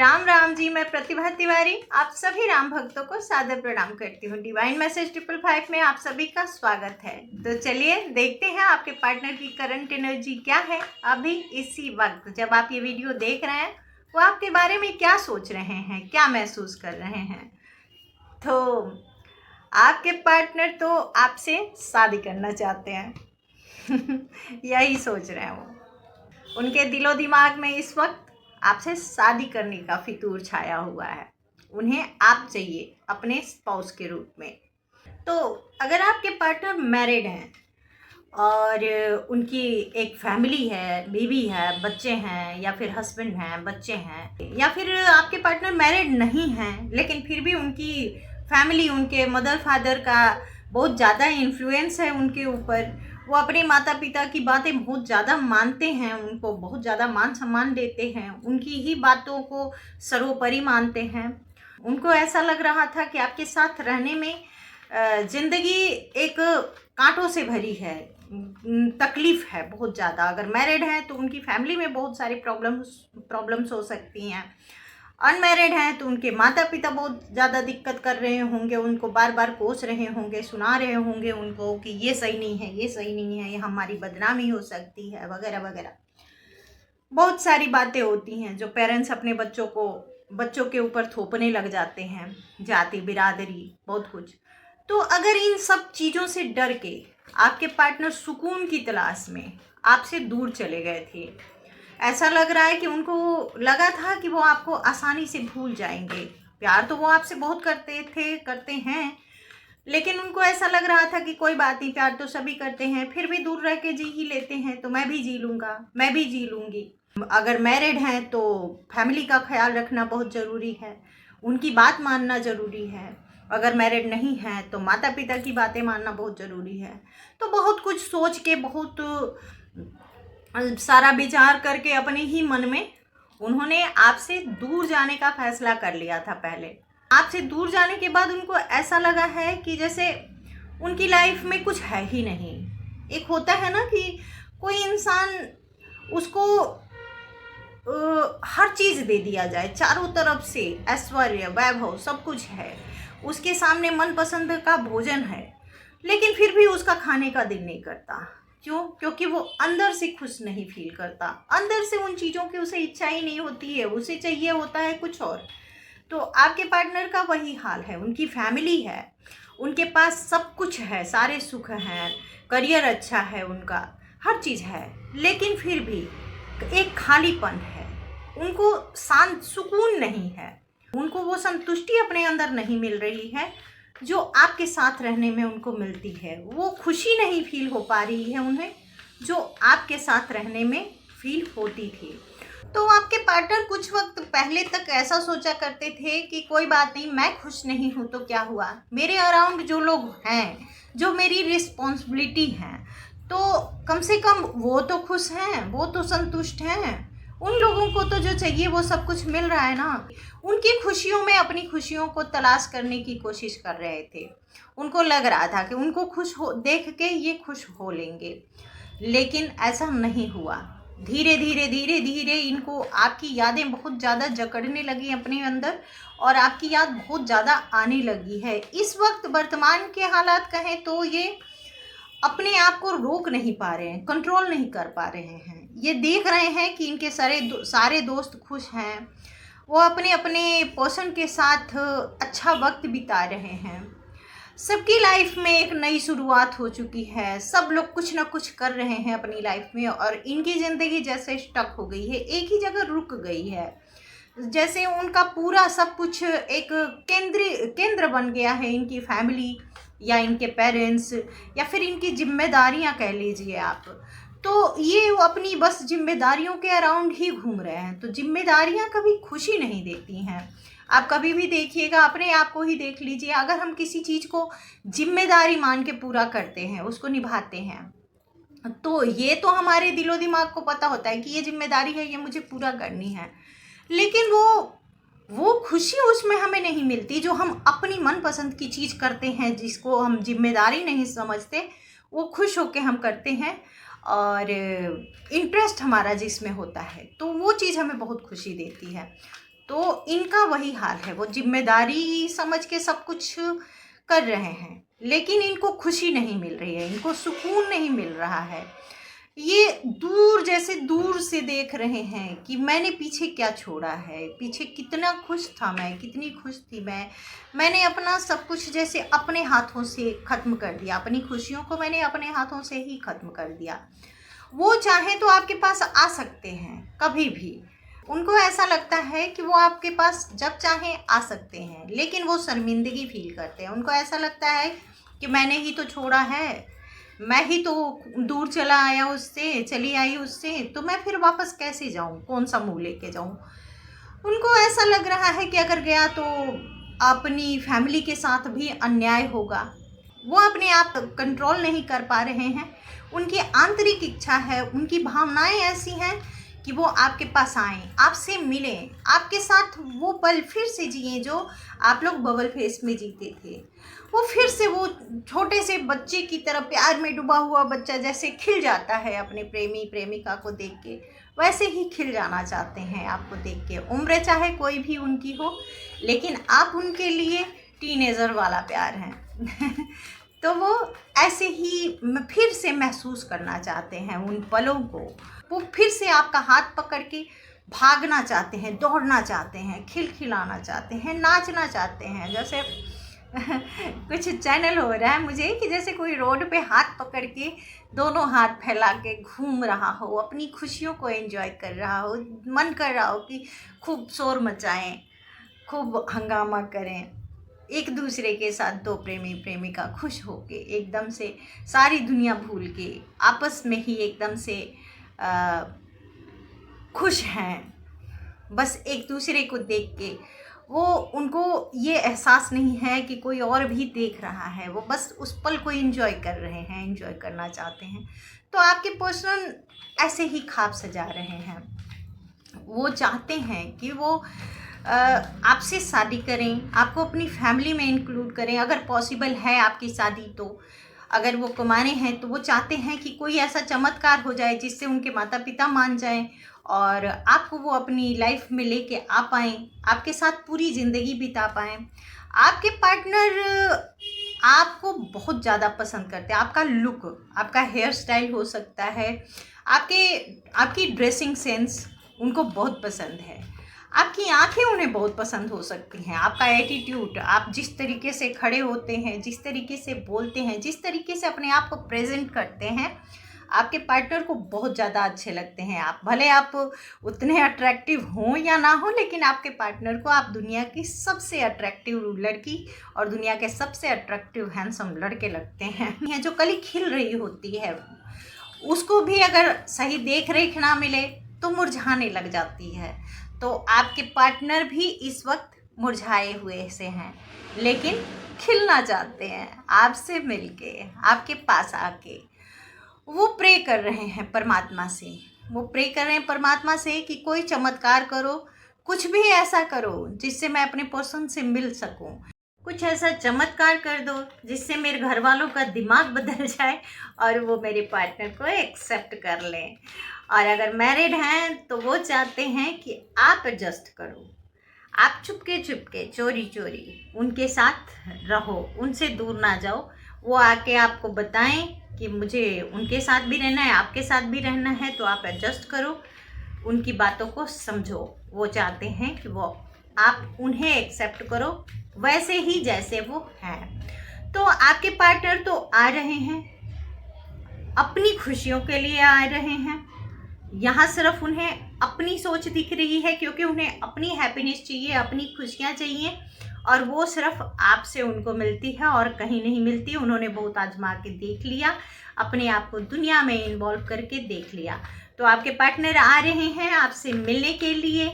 राम राम जी। मैं प्रतिभा तिवारी आप सभी राम भक्तों को सादर प्रणाम करती हूँ। डिवाइन मैसेज 555 में आप सभी का स्वागत है। तो चलिए देखते हैं आपके पार्टनर की करंट एनर्जी क्या है अभी इसी वक्त जब आप ये वीडियो देख रहे हैं। वो आपके बारे में क्या सोच रहे हैं, क्या महसूस कर रहे हैं। तो आपके पार्टनर तो आपसे शादी करना चाहते हैं यही सोच रहे हैं वो। उनके दिलो दिमाग में इस वक्त आपसे शादी करने का फितूर छाया हुआ है। उन्हें आप चाहिए अपने स्पाउस के रूप में। तो अगर आपके पार्टनर मैरिड हैं और उनकी एक फैमिली है, बेबी है, बच्चे हैं, या फिर हस्बैंड हैं, बच्चे हैं, या फिर आपके पार्टनर मैरिड नहीं हैं लेकिन फिर भी उनकी फैमिली, उनके मदर फादर का बहुत ज़्यादा इन्फ्लुएंस है उनके ऊपर। वो अपने माता पिता की बातें बहुत ज़्यादा मानते हैं, उनको बहुत ज़्यादा मान सम्मान देते हैं, उनकी ही बातों को सर्वोपरि मानते हैं। उनको ऐसा लग रहा था कि आपके साथ रहने में ज़िंदगी एक कांटों से भरी है, तकलीफ़ है बहुत ज़्यादा। अगर मैरिड हैं तो उनकी फैमिली में बहुत सारी प्रॉब्लम्स हो सकती हैं। अनमैरिड हैं तो उनके माता पिता बहुत ज़्यादा दिक्कत कर रहे होंगे, उनको बार बार कोस रहे होंगे, सुना रहे होंगे उनको कि ये सही नहीं है, ये सही नहीं है, ये हमारी बदनामी हो सकती है, वगैरह वगैरह। बहुत सारी बातें होती हैं जो पेरेंट्स अपने बच्चों के ऊपर थोपने लग जाते हैं, जाति बिरादरी बहुत कुछ। तो अगर इन सब चीज़ों से डर के आपके पार्टनर सुकून की तलाश में आपसे दूर चले गए थे, ऐसा लग रहा है कि उनको लगा था कि वो आपको आसानी से भूल जाएंगे। प्यार तो वो आपसे बहुत करते हैं, लेकिन उनको ऐसा लग रहा था कि कोई बात नहीं, प्यार तो सभी करते हैं, फिर भी दूर रह के जी ही लेते हैं तो मैं भी जी लूँगा, मैं भी जी लूँगी। अगर मैरिड हैं तो फैमिली का ख्याल रखना बहुत ज़रूरी है, उनकी बात मानना ज़रूरी है। अगर मैरिड नहीं है तो माता पिता की बातें मानना बहुत ज़रूरी है। तो बहुत कुछ सोच के, बहुत सारा विचार करके अपने ही मन में उन्होंने आपसे दूर जाने का फैसला कर लिया था। पहले आपसे दूर जाने के बाद उनको ऐसा लगा है कि जैसे उनकी लाइफ में कुछ है ही नहीं। एक होता है ना कि कोई इंसान, उसको हर चीज़ दे दिया जाए, चारों तरफ से ऐश्वर्य वैभव सब कुछ है, उसके सामने मनपसंद का भोजन है, लेकिन फिर भी उसका खाने का दिल नहीं करता। क्यों? क्योंकि वो अंदर से खुश नहीं फील करता, अंदर से उन चीज़ों की उसे इच्छा ही नहीं होती है, उसे चाहिए होता है कुछ और। तो आपके पार्टनर का वही हाल है। उनकी फैमिली है, उनके पास सब कुछ है, सारे सुख हैं, करियर अच्छा है, उनका हर चीज़ है, लेकिन फिर भी एक खालीपन है। उनको शांत सुकून नहीं है, उनको वो संतुष्टि अपने अंदर नहीं मिल रही है जो आपके साथ रहने में उनको मिलती है। वो खुशी नहीं फील हो पा रही है उन्हें जो आपके साथ रहने में फील होती थी। तो आपके पार्टनर कुछ वक्त पहले तक ऐसा सोचा करते थे कि कोई बात नहीं, मैं खुश नहीं हूँ तो क्या हुआ, मेरे अराउंड जो लोग हैं, जो मेरी रिस्पॉन्सिबिलिटी हैं, तो कम से कम वो तो खुश हैं, वो तो संतुष्ट हैं। उन लोगों को तो जो चाहिए वो सब कुछ मिल रहा है ना। उनकी खुशियों में अपनी खुशियों को तलाश करने की कोशिश कर रहे थे। उनको लग रहा था कि उनको खुश हो देख के ये खुश हो लेंगे, लेकिन ऐसा नहीं हुआ। धीरे धीरे इनको आपकी यादें बहुत ज़्यादा जकड़ने लगी अपने अंदर, और आपकी याद बहुत ज़्यादा आने लगी है। इस वक्त वर्तमान के हालात कहें तो ये अपने आप को रोक नहीं पा रहे हैं, कंट्रोल नहीं कर पा रहे हैं। ये देख रहे हैं कि इनके सारे दोस्त खुश हैं, वो अपने अपने पर्सन के साथ अच्छा वक्त बिता रहे हैं, सबकी लाइफ में एक नई शुरुआत हो चुकी है, सब लोग कुछ ना कुछ कर रहे हैं अपनी लाइफ में, और इनकी ज़िंदगी जैसे स्टक हो गई है, एक ही जगह रुक गई है। जैसे उनका पूरा सब कुछ एक केंद्र बन गया है, इनकी फैमिली या इनके पेरेंट्स या फिर इनकी जिम्मेदारियां कह लीजिए आप। तो ये वो अपनी बस जिम्मेदारियों के अराउंड ही घूम रहे हैं। तो जिम्मेदारियां कभी खुशी नहीं देती हैं। आप कभी भी देखिएगा, अपने आप को ही देख लीजिए, अगर हम किसी चीज़ को जिम्मेदारी मान के पूरा करते हैं, उसको निभाते हैं, तो ये तो हमारे दिलो दिमाग को पता होता है कि ये जिम्मेदारी है, ये मुझे पूरा करनी है, लेकिन वो खुशी उसमें हमें नहीं मिलती जो हम अपनी मनपसंद की चीज़ करते हैं, जिसको हम जिम्मेदारी नहीं समझते, वो खुश होकर हम करते हैं और इंटरेस्ट हमारा जिसमें होता है, तो वो चीज़ हमें बहुत खुशी देती है। तो इनका वही हाल है, वो जिम्मेदारी समझ के सब कुछ कर रहे हैं, लेकिन इनको खुशी नहीं मिल रही है, इनको सुकून नहीं मिल रहा है। ये दूर, जैसे दूर से देख रहे हैं कि मैंने पीछे क्या छोड़ा है, पीछे कितना खुश था मैं, कितनी खुश थी मैंने अपना सब कुछ जैसे अपने हाथों से ख़त्म कर दिया, अपनी खुशियों को मैंने अपने हाथों से ही ख़त्म कर दिया। वो चाहे तो आपके पास आ सकते हैं कभी भी, उनको ऐसा लगता है कि वो आपके पास जब चाहें आ सकते हैं, लेकिन वो शर्मिंदगी फील करते हैं। उनको ऐसा लगता है कि मैंने ही तो छोड़ा है, मैं ही तो दूर चला आया उससे, चली आई उससे, तो मैं फिर वापस कैसे जाऊं, कौन सा मुंह लेके जाऊं। उनको ऐसा लग रहा है कि अगर गया तो अपनी फैमिली के साथ भी अन्याय होगा। वो अपने आप कंट्रोल नहीं कर पा रहे हैं। उनकी आंतरिक इच्छा है, उनकी भावनाएं ऐसी हैं कि वो आपके पास आएँ, आपसे मिलें, आपके साथ वो पल फिर से जिएं जो आप लोग बबल फेस में जीते थे। वो फिर से वो छोटे से बच्चे की तरह, प्यार में डूबा हुआ बच्चा जैसे खिल जाता है अपने प्रेमी प्रेमिका को देख के, वैसे ही खिल जाना चाहते हैं आपको देख के। उम्र चाहे कोई भी उनकी हो, लेकिन आप उनके लिए टीनेजर वाला प्यार हैं। तो वो ऐसे ही फिर से महसूस करना चाहते हैं उन पलों को। वो फिर से आपका हाथ पकड़ के भागना चाहते हैं, दौड़ना चाहते हैं, खिलखिलाना चाहते हैं, नाचना चाहते हैं। जैसे कुछ चैनल हो रहा है मुझे कि जैसे कोई रोड पे हाथ पकड़ के दोनों हाथ फैला के घूम रहा हो, अपनी खुशियों को एंजॉय कर रहा हो, मन कर रहा हो कि खूब शोर मचाएं, खूब हंगामा करें, एक दूसरे के साथ दो प्रेमी प्रेमिका खुश होके एकदम से सारी दुनिया भूल के आपस में ही एकदम से खुश हैं, बस एक दूसरे को देख के। वो उनको ये एहसास नहीं है कि कोई और भी देख रहा है, वो बस उस पल को एंजॉय कर रहे हैं, एंजॉय करना चाहते हैं। तो आपके पर्सन ऐसे ही ख्वाब सजा रहे हैं। वो चाहते हैं कि वो आपसे शादी करें, आपको अपनी फैमिली में इंक्लूड करें, अगर पॉसिबल है आपकी शादी तो। अगर वो कमाने हैं तो वो चाहते हैं कि कोई ऐसा चमत्कार हो जाए जिससे उनके माता पिता मान जाएं और आपको वो अपनी लाइफ में लेके आ पाएँ, आपके साथ पूरी ज़िंदगी बिता पाएँ। आपके पार्टनर आपको बहुत ज़्यादा पसंद करते हैं। आपका लुक, आपका हेयर स्टाइल हो सकता है, आपकी ड्रेसिंग सेंस उनको बहुत पसंद है, आपकी आंखें उन्हें बहुत पसंद हो सकती हैं, आपका एटीट्यूड, आप जिस तरीके से खड़े होते हैं, जिस तरीके से बोलते हैं, जिस तरीके से अपने आप को प्रेजेंट करते हैं, आपके पार्टनर को बहुत ज़्यादा अच्छे लगते हैं। आप भले आप उतने अट्रैक्टिव हों या ना हो, लेकिन आपके पार्टनर को आप दुनिया की सबसे अट्रैक्टिव लड़की और दुनिया के सबसे अट्रैक्टिव हैंडसम लड़के लगते हैं। जो कली खिल रही होती है उसको भी अगर सही देख रेख ना मिले तो मुरझाने लग जाती है। तो आपके पार्टनर भी इस वक्त मुरझाए हुए से हैं, लेकिन खिलना चाहते हैं आपसे मिलके, आपके पास आके। वो प्रे कर रहे हैं परमात्मा से, वो प्रे कर रहे हैं परमात्मा से कि कोई चमत्कार करो, कुछ भी ऐसा करो जिससे मैं अपने पर्सन से मिल सकूं। कुछ ऐसा चमत्कार कर दो जिससे मेरे घर वालों का दिमाग बदल जाए और वो मेरे पार्टनर को एक्सेप्ट कर लें। और अगर मैरिड हैं तो वो चाहते हैं कि आप एडजस्ट करो, आप चुपके चुपके चोरी चोरी उनके साथ रहो, उनसे दूर ना जाओ। वो आके आपको बताएं कि मुझे उनके साथ भी रहना है, आपके साथ भी रहना है, तो आप एडजस्ट करो, उनकी बातों को समझो। वो चाहते हैं कि वो आप उन्हें एक्सेप्ट करो वैसे ही जैसे वो हैं। तो आपके पार्टनर तो आ रहे हैं, अपनी खुशियों के लिए आ रहे हैं। यहाँ सिर्फ उन्हें अपनी सोच दिख रही है, क्योंकि उन्हें अपनी हैप्पीनेस चाहिए, अपनी खुशियाँ चाहिए, और वो सिर्फ आपसे उनको मिलती है और कहीं नहीं मिलती। उन्होंने बहुत आजमा के देख लिया, अपने आप को दुनिया में इन्वॉल्व करके देख लिया। तो आपके पार्टनर आ रहे हैं आपसे मिलने के लिए।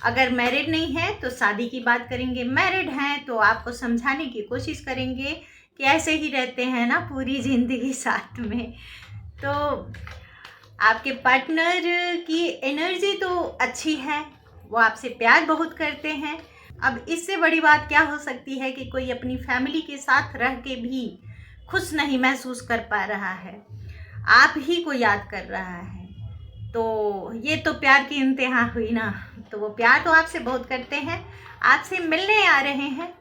अगर मैरिड नहीं है तो शादी की बात करेंगे, मैरिड हैं तो आपको समझाने की कोशिश करेंगे कि ऐसे ही रहते हैं ना पूरी ज़िंदगी साथ में। तो आपके पार्टनर की एनर्जी तो अच्छी है, वो आपसे प्यार बहुत करते हैं। अब इससे बड़ी बात क्या हो सकती है कि कोई अपनी फैमिली के साथ रह के भी खुश नहीं महसूस कर पा रहा है, आप ही को याद कर रहा है। तो ये तो प्यार की इंतहा हुई ना। तो वो प्यार तो आपसे बहुत करते हैं, आपसे मिलने आ रहे हैं,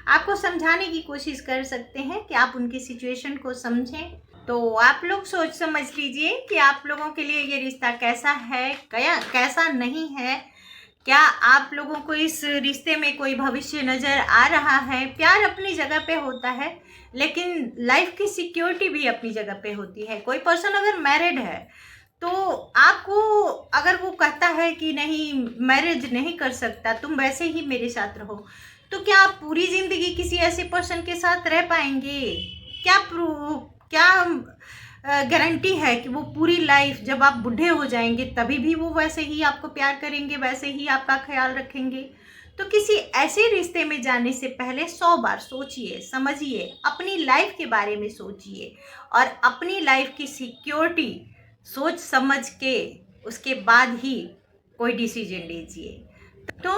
आपको समझाने की कोशिश कर सकते हैं कि आप उनकी सिचुएशन को समझें। तो आप लोग सोच समझ लीजिए कि आप लोगों के लिए ये रिश्ता कैसा है, कैसा नहीं है। क्या आप लोगों को इस रिश्ते में कोई भविष्य नज़र आ रहा है? प्यार अपनी जगह पे होता है, लेकिन लाइफ की सिक्योरिटी भी अपनी जगह पे होती है। कोई पर्सन अगर मैरिड है तो आपको, अगर वो कहता है कि नहीं मैरिज नहीं कर सकता, तुम वैसे ही मेरे साथ रहो, तो क्या आप पूरी ज़िंदगी किसी ऐसे पर्सन के साथ रह पाएंगे? क्या गारंटी है कि वो पूरी लाइफ, जब आप बूढ़े हो जाएंगे तभी भी वो वैसे ही आपको प्यार करेंगे, वैसे ही आपका ख्याल रखेंगे? तो किसी ऐसे रिश्ते में जाने से पहले 100 बार सोचिए, समझिए, अपनी लाइफ के बारे में सोचिए और अपनी लाइफ की सिक्योरिटी सोच समझ के उसके बाद ही कोई डिसीजन लीजिए। तो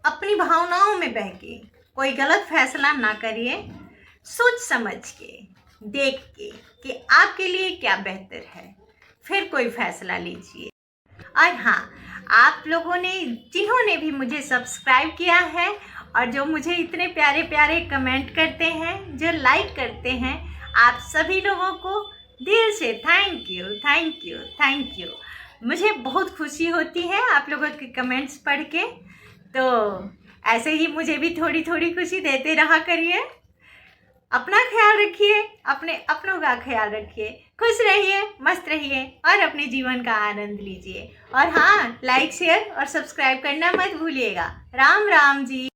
अपनी भावनाओं में बह के कोई गलत फैसला ना करिए, सोच समझ के, देख के कि आपके लिए क्या बेहतर है, फिर कोई फैसला लीजिए। और हाँ, आप लोगों ने, जिन्होंने भी मुझे सब्सक्राइब किया है और जो मुझे इतने प्यारे प्यारे कमेंट करते हैं, जो लाइक करते हैं, आप सभी लोगों को दिल से thank you, thank you, thank you. मुझे बहुत खुशी होती है आप लोगों के कमेंट्स पढ़ के। तो ऐसे ही मुझे भी थोड़ी थोड़ी खुशी देते रहा करिए। अपना ख्याल रखिए, अपने अपनों का ख्याल रखिए, खुश रहिए, मस्त रहिए और अपने जीवन का आनंद लीजिए। और हाँ, लाइक शेयर और सब्सक्राइब करना मत भूलिएगा। राम राम जी।